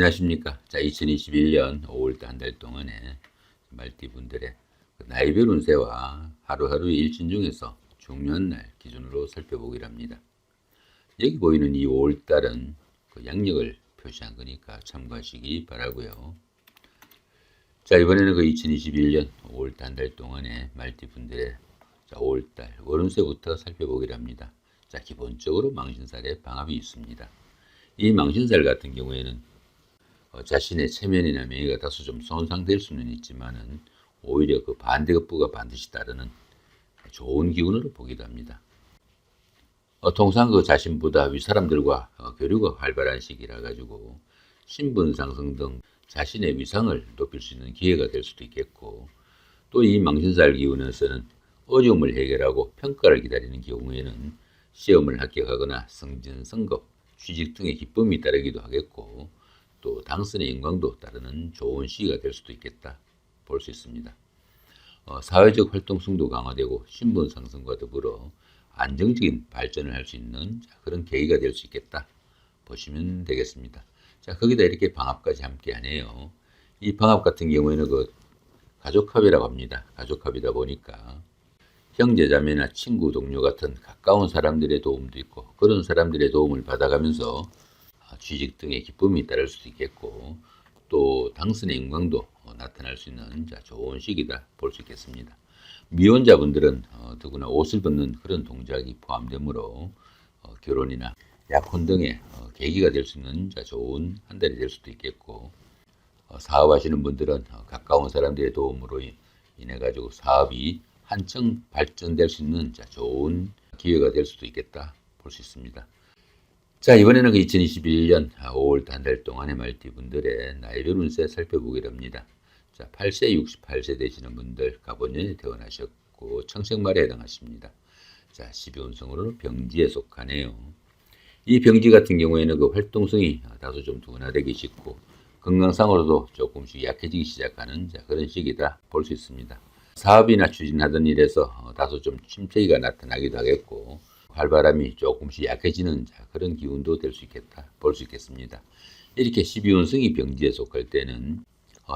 안녕하십니까. 자, 2021년 5월달 한 달 동안에 말띠분들의 나이별 운세와 하루하루의 일진 중에서 중요한 날 기준으로 살펴보기로 합니다. 여기 보이는 이 5월달은 양력을 표시한 거니까 참고하시기 바라고요. 자, 이번에는 2021년 5월달 한 달 동안에 말띠분들의 5월달 월운세부터 살펴보기로 합니다. 자, 기본적으로 망신살에 방합이 있습니다. 이 망신살 같은 경우에는 자신의 체면이나 명예가 다소 좀 손상될 수는 있지만은 오히려 그 반대급부가 반드시 따르는 좋은 기운으로 보기도 합니다. 통상 자신보다 윗사람들과 교류가 활발한 시기라 가지고 신분 상승 등 자신의 위상을 높일 수 있는 기회가 될 수도 있겠고, 또 이 망신살 기운에서는 어려움을 해결하고 평가를 기다리는 경우에는 시험을 합격하거나 승진, 승급, 취직 등의 기쁨이 따르기도 하겠고, 또 당선의 영광도 따르는 좋은 시기가 될 수도 있겠다 볼 수 있습니다. 사회적 활동성도 강화되고 신분 상승과 더불어 안정적인 발전을 할 수 있는 그런 계기가 될 수 있겠다 보시면 되겠습니다. 자, 거기다 이렇게 방합까지 함께 하네요. 이 방합 같은 경우에는 가족합이라고 합니다. 가족합이다 보니까 형제자매나 친구, 동료 같은 가까운 사람들의 도움도 있고, 그런 사람들의 도움을 받아가면서 취직 등의 기쁨이 따를 수도 있겠고, 또 당선의 영광도 나타날 수 있는 좋은 시기다 볼 수 있겠습니다. 미혼자분들은 더구나 옷을 벗는 그런 동작이 포함되므로 결혼이나 약혼 등의 계기가 될 수 있는 좋은 한 달이 될 수도 있겠고, 사업하시는 분들은 가까운 사람들의 도움으로 인해 가지고 사업이 한층 발전될 수 있는 좋은 기회가 될 수도 있겠다 볼 수 있습니다. 자, 이번에는 2021년 5월 한 달 동안의 말띠분들의 나이별 운세 살펴보기로 합니다. 자, 8세, 68세 되시는 분들 갑원년에 태어나셨고 청생말에 해당하십니다. 자, 12운성으로는 병지에 속하네요. 이 병지 같은 경우에는 활동성이 다소 좀 둔화되기 쉽고 건강상으로도 조금씩 약해지기 시작하는 그런 시기다 볼 수 있습니다. 사업이나 추진하던 일에서 다소 좀 침체기가 나타나기도 하겠고, 활발함이 조금씩 약해지는 그런 기운도 될 수 있겠다 볼 수 있겠습니다. 이렇게 12운성이 병지에 속할 때는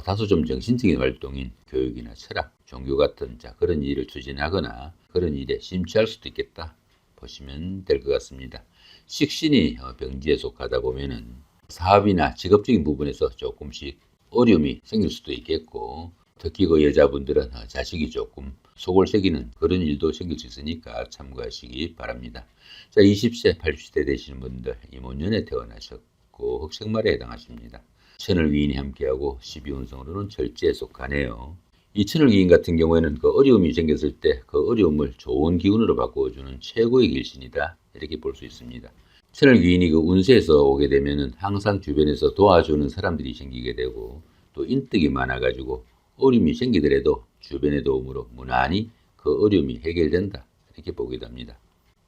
다소 좀 정신적인 활동인 교육이나 철학, 종교 같은 그런 일을 추진하거나 그런 일에 심취할 수도 있겠다 보시면 될 것 같습니다. 식신이 병지에 속하다 보면은 사업이나 직업적인 부분에서 조금씩 어려움이 생길 수도 있겠고, 특히 여자분들은 자식이 조금 속을 새기는 그런 일도 생길 수 있으니까 참고하시기 바랍니다. 자, 20세, 80세 되시는 분들 임원년에 태어나셨고 흑색말에 해당하십니다. 천을귀인이 함께하고 12운성으로는 절지에 속하네요. 이 천을귀인 같은 경우에는 어려움이 생겼을 때 어려움을 좋은 기운으로 바꿔주는 최고의 길신이다 이렇게 볼 수 있습니다. 천을귀인이 운세에서 오게 되면은 항상 주변에서 도와주는 사람들이 생기게 되고, 또 인덕이 많아가지고 어려움이 생기더라도 주변의 도움으로 무난히 어려움이 해결된다 이렇게 보기도 합니다.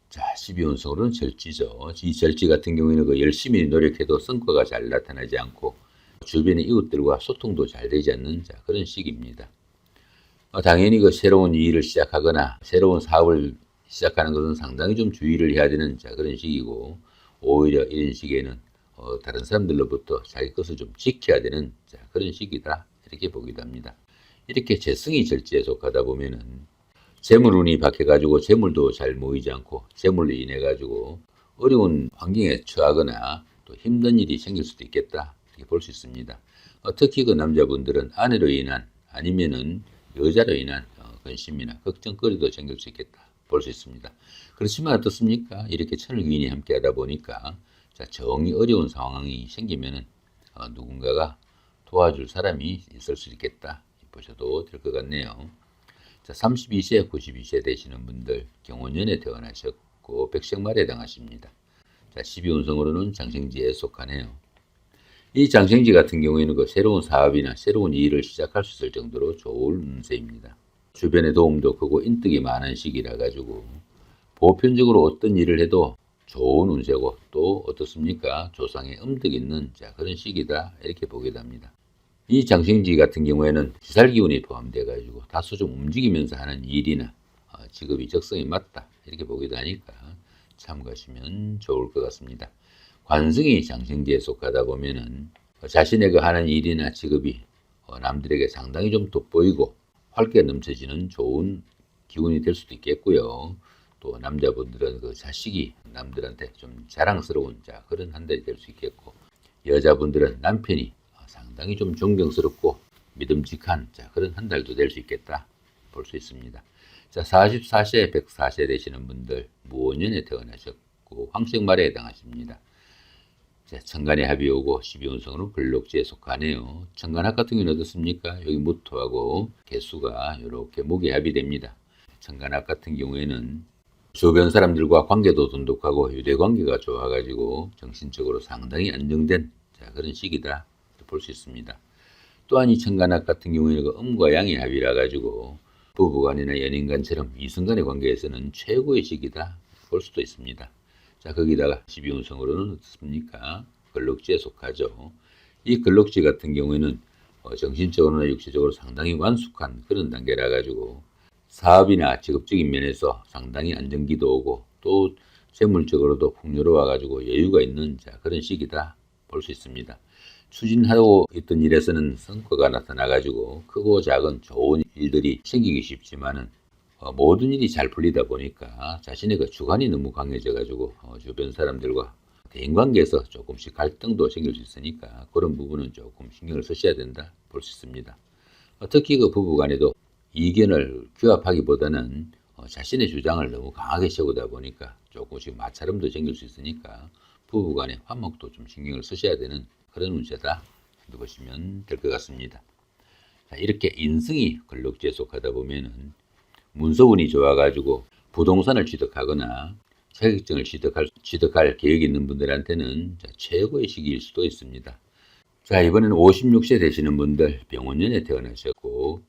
자, 12운성으로는 절지죠. 이 절지 같은 경우에는 열심히 노력해도 성과가 잘 나타나지 않고 주변의 이웃들과 소통도 잘 되지 않는 그런 시기입니다. 당연히 새로운 일을 시작하거나 새로운 사업을 시작하는 것은 상당히 좀 주의를 해야 되는 그런 시기고, 오히려 이런 시기에는 다른 사람들로부터 자기 것을 좀 지켜야 되는 그런 시기다 이렇게 보기도 합니다. 이렇게 재성이 절지에 속하다 보면은 재물운이 박혀가지고 재물도 잘 모이지 않고 재물로 인해 가지고 어려운 환경에 처하거나 또 힘든 일이 생길 수도 있겠다 이렇게 볼 수 있습니다. 특히 남자분들은 아내로 인한 아니면은 여자로 인한 근심이나 걱정거리도 생길 수 있겠다 볼 수 있습니다. 그렇지만 어떻습니까? 이렇게 천을귀인이 함께하다 보니까 정이 어려운 상황이 생기면은 누군가가 도와줄 사람이 있을 수 있겠다 보셔도 될 것 같네요. 자, 32세, 92세 되시는 분들 경원년에 태어나셨고 백색말에 해당하십니다. 자, 12운성으로는 장생지에 속하네요. 이 장생지 같은 경우에는 새로운 사업이나 새로운 일을 시작할 수 있을 정도로 좋은 운세입니다. 주변의 도움도 크고 인덕이 많은 시기라 가지고 보편적으로 어떤 일을 해도 좋은 운세고, 또 어떻습니까? 조상의 음덕이 있는 그런 시기다 이렇게 보기도 합니다. 이 장생지 같은 경우에는 지살기운이 포함되어 가지고 다소 좀 움직이면서 하는 일이나 직업이 적성에 맞다 이렇게 보기도 하니까 참고하시면 좋을 것 같습니다. 관성이 장생지에 속하다 보면은 자신의 그 하는 일이나 직업이 남들에게 상당히 좀 돋보이고 활기가 넘쳐지는 좋은 기운이 될 수도 있겠고요. 또 남자분들은 그 자식이 남들한테 좀 자랑스러운 그런 한 달이 될 수 있겠고, 여자분들은 남편이 상당히 좀 존경스럽고 믿음직한 그런 한 달도 될 수 있겠다 볼 수 있습니다. 44세, 104세 되시는 분들 무원년에 태어나셨고 황색말에 해당하십니다. 천간에 합이 오고 12운성으로 걸록지에 속하네요. 천간합 같은 경우는 어떻습니까? 여기 무토하고 개수가 이렇게 목에 합이 됩니다. 천간합 같은 경우에는 주변 사람들과 관계도 돈독하고 유대관계가 좋아가지고 정신적으로 상당히 안정된 그런 시기다 볼 수 있습니다. 또한 이 천간합 같은 경우에는 그 음과 양의 합이라 가지고 부부간이나 연인간처럼 이성간의 관계에서는 최고의 시기다 볼 수도 있습니다. 거기다가 12운성으로는 어떻습니까? 걸록지에 속하죠. 이 걸록지 같은 경우에는 정신적으로나 육체적으로 상당히 완숙한 그런 단계라 가지고 사업이나 직업적인 면에서 상당히 안정기도 오고 또 재물적으로도 풍요로워 가지고 여유가 있는 그런 시기다 볼 수 있습니다. 추진하고 있던 일에서는 성과가 나타나 가지고 크고 작은 좋은 일들이 생기기 쉽지만은 모든 일이 잘 풀리다 보니까 자신의 그 주관이 너무 강해져 가지고 주변 사람들과 대인관계에서 조금씩 갈등도 생길 수 있으니까 그런 부분은 조금 신경을 쓰셔야 된다 볼 수 있습니다. 특히 그 부부간에도 이견을 규합하기보다는 자신의 주장을 너무 강하게 세우다 보니까 조금씩 마찰음도 생길 수 있으니까 부부간의 화목도 좀 신경을 쓰셔야 되는 그런 운세다 보시면 될 것 같습니다. 이렇게 인성이 걸록지에 속하다 보면은 문서운이 좋아가지고 부동산을 취득하거나 자격증을 취득할 계획이 있는 분들한테는 최고의 시기일 수도 있습니다. 이번에는 56세 되시는 분들 병원년에 태어나셨고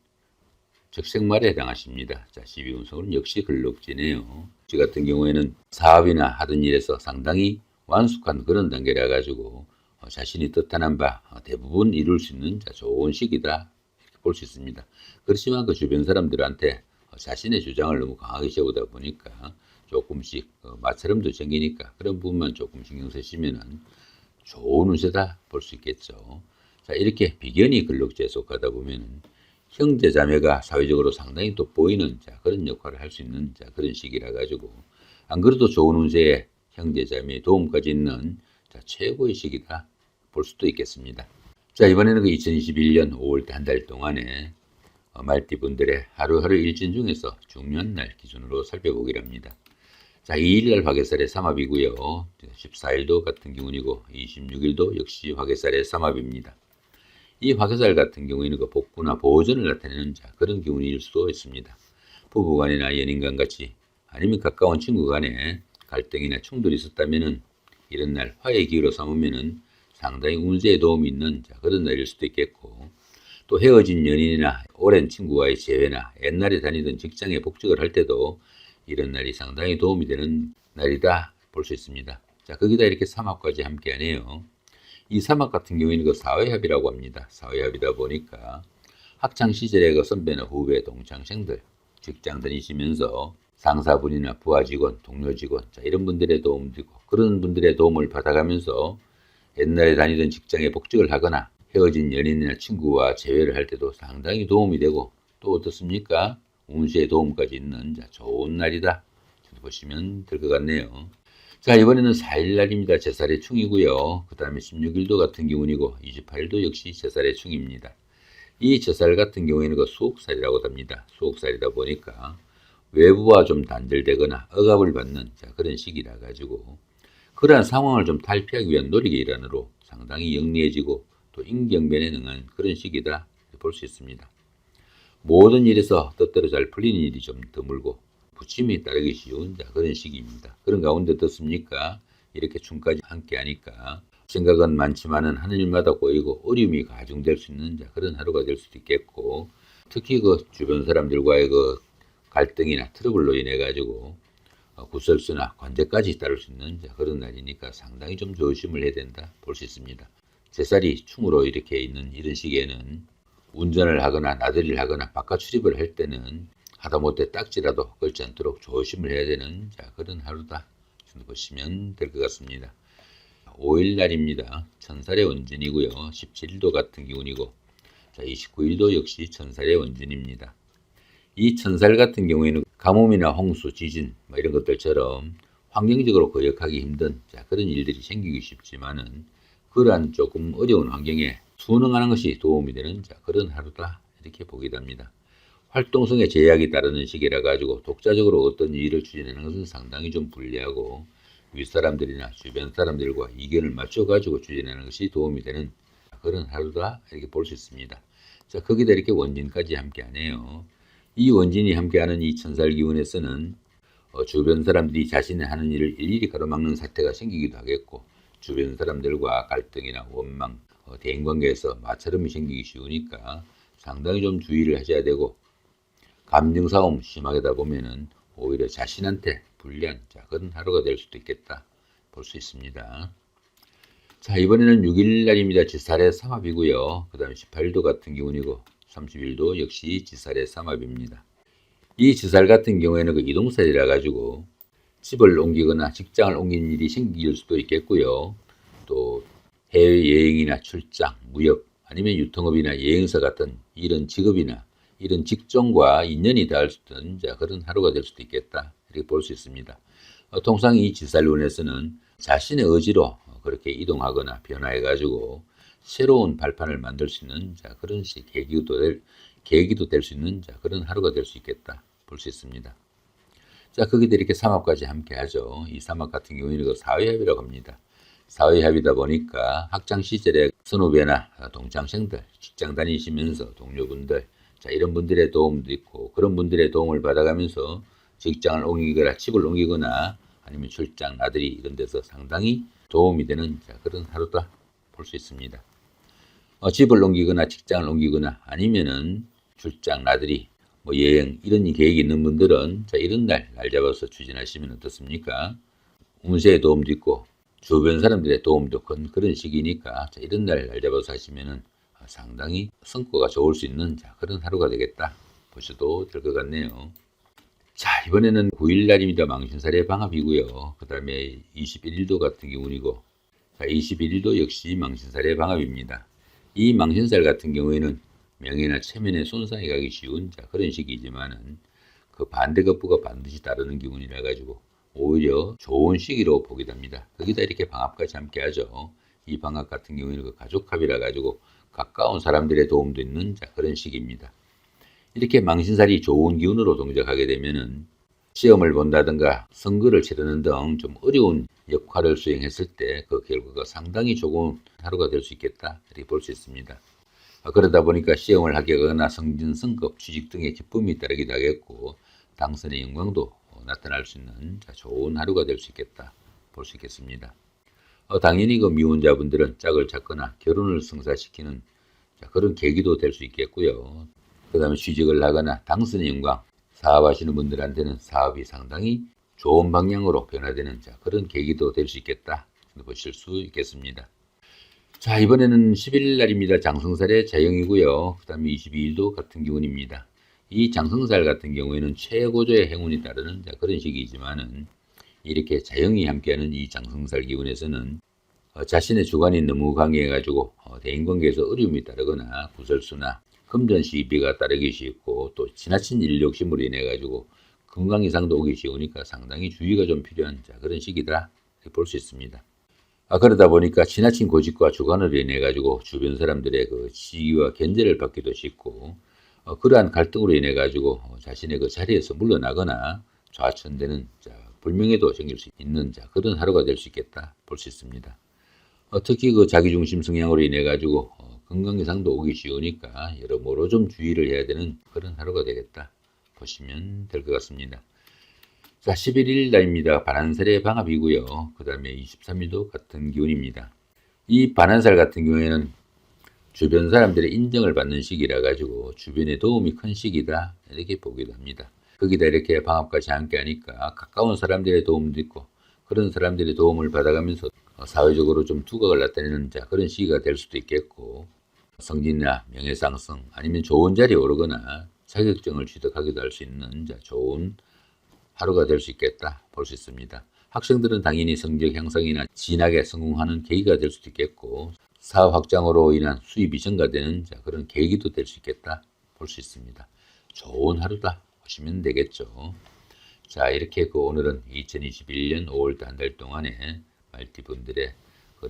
적생말에 해당하십니다. 12운성으로는 역시 걸록지네요. 저 같은 경우에는 사업이나 하던 일에서 상당히 완숙한 그런 단계라 가지고 자신이 뜻하는 바 대부분 이룰 수 있는 좋은 시기다 이렇게 볼 수 있습니다. 그렇지만 그 주변 사람들한테 자신의 주장을 너무 강하게 세우다 보니까 조금씩 마찰음도 생기니까 그런 부분만 조금 신경 쓰시면 좋은 운세다 볼 수 있겠죠. 이렇게 비견이 걸록지에 속하다 보면 형제 자매가 사회적으로 상당히 돋보이는 그런 역할을 할 수 있는 그런 시기라 가지고 안 그래도 좋은 운세에 형제 자매의 도움까지 있는 최고의 시기다 볼 수도 있겠습니다. 이번에는 그 2021년 5월달 한 달 동안에 말띠분들의 하루하루 일진 중에서 중요한 날 기준으로 살펴보기랍니다. 2일날 화개살의 삼합이고요. 14일도 같은 경우이고 26일도 역시 화개살의 삼합입니다. 이 화개살 같은 경우에는 그 복구나 보존을 나타내는 그런 기운일 수도 있습니다. 부부간이나 연인간 같이 아니면 가까운 친구 간에 갈등이나 충돌이 있었다면은 이런 날 화해의 기회로 삼으면은 상당히 운세에 도움이 있는 그런 날일 수도 있겠고, 또 헤어진 연인이나 오랜 친구와의 재회나 옛날에 다니던 직장에 복직을 할 때도 이런 날이 상당히 도움이 되는 날이다 볼 수 있습니다. 거기다 이렇게 삼합까지 함께하네요. 이 삼합 같은 경우에는 그 사회합이라고 합니다. 사회합이다 보니까 학창시절의 그 선배나 후배, 동창생들, 직장 다니시면서 상사분이나 부하 직원, 동료 직원, 이런 분들의 도움도 있고, 그런 분들의 도움을 받아가면서 옛날에 다니던 직장에 복직을 하거나 헤어진 연인이나 친구와 재회를 할 때도 상당히 도움이 되고, 또 어떻습니까? 운세에 도움까지 있는 좋은 날이다 보시면 될 것 같네요. 이번에는 4일날입니다. 제살의 충이고요. 그 다음에 16일도 같은 경우이고 28일도 역시 제살의 충입니다. 이 제살 같은 경우에는 그 수옥살이라고 합니다. 수옥살이다 보니까 외부와 좀 단절되거나 억압을 받는 그런 시기라 가지고 그러한 상황을 좀 탈피하기 위한 노력의 일환으로 상당히 영리해지고 또 임경변에 능한 그런 시기다 볼 수 있습니다. 모든 일에서 뜻대로 잘 풀리는 일이 좀 드물고 부침이 따르기 쉬운 그런 시기입니다. 그런 가운데 어떻습니까? 이렇게 충까지 함께 하니까 생각은 많지만은 하는 일마다 꼬이고 어려움이 가중될 수 있는 그런 하루가 될 수도 있겠고, 특히 그 주변 사람들과의 그 갈등이나 트러블로 인해 가지고 구설수나 관제까지 따를 수 있는 그런 날이니까 상당히 좀 조심을 해야 된다 볼 수 있습니다. 제살이 충으로 이렇게 있는 이런 시기에는 운전을 하거나 나들이를 하거나 바깥 출입을 할 때는 하다못해 딱지라도 걸지 않도록 조심을 해야 되는 그런 하루다 보시면 될 것 같습니다. 5일 날입니다. 천살의 원진이고요. 17일도 같은 기운이고, 자, 29일도 역시 천살의 원진입니다. 이 천살 같은 경우에는 가뭄이나 홍수, 지진 이런 것들처럼 환경적으로 거역하기 힘든 그런 일들이 생기기 쉽지만은 그러한 조금 어려운 환경에 순응하는 것이 도움이 되는 그런 하루다 이렇게 보게 됩니다. 활동성에 제약이 따르는 시기라 가지고 독자적으로 어떤 일을 추진하는 것은 상당히 좀 불리하고 윗사람들이나 주변 사람들과 의견을 맞춰 가지고 추진하는 것이 도움이 되는 그런 하루다 이렇게 볼 수 있습니다. 자, 거기다 이렇게 원진까지 함께하네요. 이 원진이 함께하는 이 천살 기운에서는 주변 사람들이 자신이 하는 일을 일일이 가로막는 사태가 생기기도 하겠고, 주변 사람들과 갈등이나 원망, 대인관계에서 마찰음이 생기기 쉬우니까 상당히 좀 주의를 하셔야 되고, 감정 싸움 심하게다 보면은 오히려 자신한테 불리한 그런 하루가 될 수도 있겠다 볼 수 있습니다. 자, 이번에는 6일 날입니다. 지살의 삼합이고요. 그 다음에 18일도 같은 기운이고 30일도 역시 지살의 삼합입니다. 이 지살 같은 경우에는 그 이동살이라 가지고 집을 옮기거나 직장을 옮기는 일이 생길 수도 있겠고요. 또 해외여행이나 출장, 무역 아니면 유통업이나 여행사 같은 이런 직업이나 이런 직종과 인연이 닿을 수 있는 그런 하루가 될 수도 있겠다 이렇게 볼 수 있습니다. 통상 이 지살운에서는 자신의 의지로 그렇게 이동하거나 변화해 가지고 새로운 발판을 만들 수 있는 그런 계기도 될 수 있는 그런 하루가 될 수 있겠다 볼 수 있습니다. 자, 거기다 이렇게 삼합까지 함께 하죠. 이 삼합 같은 경우에는 그 사회합이라고 합니다. 사회합이다 보니까 학창 시절에 선후배나 동창생들, 직장 다니시면서 동료분들, 이런 분들의 도움도 있고 그런 분들의 도움을 받아가면서 직장을 옮기거나 집을 옮기거나 아니면 출장 나들이 이런 데서 상당히 도움이 되는 그런 하루다 볼 수 있습니다. 집을 옮기거나 직장을 옮기거나 아니면은 출장 나들이 여행 이런 계획이 있는 분들은 이런 날 잡아서 추진하시면 어떻습니까? 운세의 도움도 있고 주변 사람들의 도움도 큰 그런 시기니까 이런 날 잡아서 하시면은 상당히 성과가 좋을 수 있는 그런 하루가 되겠다 보셔도 될 것 같네요. 자, 이번에는 9일 날입니다. 망신살의 방합이고요. 그 다음에 21일도 같은 경우이고, 자, 21일도 역시 망신살의 방합입니다. 이 망신살 같은 경우에는 명예나 체면에 손상이 가기 쉬운 그런 시기이지만은 그 반대급부가 반드시 따르는 기운이라 가지고 오히려 좋은 시기로 보게 됩니다. 거기다 이렇게 방합까지 함께 하죠. 이 방합 같은 경우에는 그 가족합이라 가지고 가까운 사람들의 도움도 있는 그런 시기입니다. 이렇게 망신살이 좋은 기운으로 동작하게 되면은 시험을 본다든가 선거를 치르는 등 좀 어려운 역할을 수행했을 때 그 결과가 상당히 좋은 하루가 될 수 있겠다 이렇게 볼 수 있습니다. 그러다 보니까 시험을 합격하거나 승진, 승급, 취직 등의 기쁨이 따르기도 하겠고 당선의 영광도 나타날 수 있는 좋은 하루가 될 수 있겠다 볼 수 있겠습니다. 당연히 그 미혼자분들은 짝을 찾거나 결혼을 성사시키는 그런 계기도 될 수 있겠고요. 그 다음에 취직을 하거나 당선의 영광, 사업하시는 분들한테는 사업이 상당히 좋은 방향으로 변화되는 그런 계기도 될 수 있겠다 보실 수 있겠습니다. 자, 이번에는 11일 날입니다. 장성살의 자영이고요. 그 다음에 22일도 같은 기운입니다. 이 장성살 같은 경우에는 최고조의 행운이 따르는 그런 시기이지만은 이렇게 자영이 함께하는 이 장성살 기운에서는 자신의 주관이 너무 강해가지고 대인관계에서 어려움이 따르거나 구설수나 금전시비가 따르기 쉽고 또 지나친 일 욕심으로 인해 가지고 건강 이상도 오기 쉬우니까 상당히 주의가 좀 필요한 그런 시기다 볼 수 있습니다. 그러다 보니까 지나친 고집과 주관으로 인해 가지고 주변 사람들의 그 시기와 견제를 받기도 쉽고 그러한 갈등으로 인해 가지고 자신의 그 자리에서 물러나거나 좌천되는 불명예도 생길 수 있는 그런 하루가 될 수 있겠다 볼 수 있습니다. 특히 그 자기중심 성향으로 인해 가지고 건강 이상도 오기 쉬우니까 여러모로 좀 주의를 해야 되는 그런 하루가 되겠다 보시면 될 것 같습니다. 자, 11일 날입니다. 반한살의 방합이고요. 그 다음에 23일도 같은 기운입니다. 이 반한살 같은 경우에는 주변 사람들의 인정을 받는 시기라 가지고 주변에 도움이 큰 시기다 이렇게 보기도 합니다. 거기다 이렇게 방합까지 함께 하니까 가까운 사람들의 도움도 있고 그런 사람들의 도움을 받아가면서 사회적으로 좀 두각을 나타내는 그런 시기가 될 수도 있겠고 성진이나 명예상승 아니면 좋은 자리에 오르거나 자격증을 취득하기도 할 수 있는 좋은 하루가 될 수 있겠다 볼 수 있습니다. 학생들은 당연히 성적 향상이나 진학에 성공하는 계기가 될 수도 있겠고, 사업 확장으로 인한 수입이 증가되는 그런 계기도 될 수 있겠다 볼 수 있습니다. 좋은 하루다 보시면 되겠죠. 자, 이렇게 오늘은 2021년 5월달 한 달 동안에 말띠분들의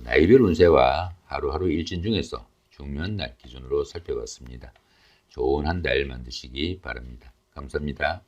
나이별 운세와 하루하루 일진 중에서 중요한 날 기준으로 살펴봤습니다. 좋은 한 달 만드시기 바랍니다. 감사합니다.